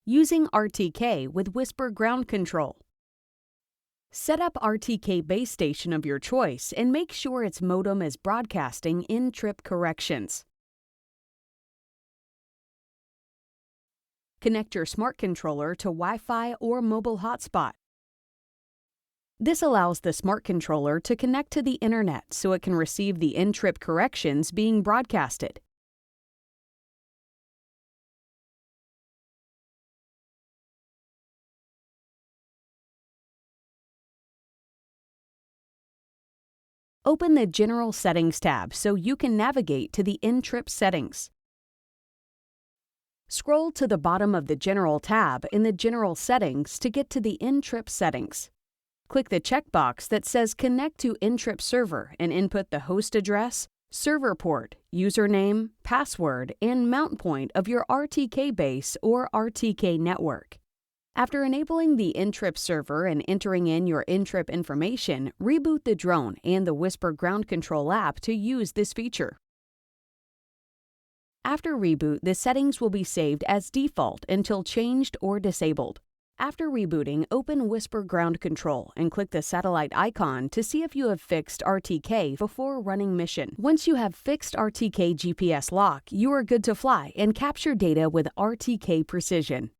Using RTK with WISPR Ground Control. Set up RTK base station of your choice and make sure its modem is broadcasting NTRIP corrections. Connect your smart controller to Wi-Fi or mobile hotspot. This allows the smart controller to connect to the internet so it can receive the NTRIP corrections being broadcasted. Open the General Settings tab so you can navigate to the NTRIP settings. Scroll to the bottom of the General tab in the General Settings to get to the NTRIP settings. Click the checkbox that says Connect to NTRIP server and input the host address, server port, username, password, and mount point of your RTK base or RTK network. After enabling the NTRIP server and entering in your NTRIP information, reboot the drone and the WISPR Ground Control app to use this feature. After reboot, the settings will be saved as default until changed or disabled. After rebooting, open WISPR Ground Control and click the satellite icon to see if you have fixed RTK before running mission. Once you have fixed RTK GPS lock, you are good to fly and capture data with RTK precision.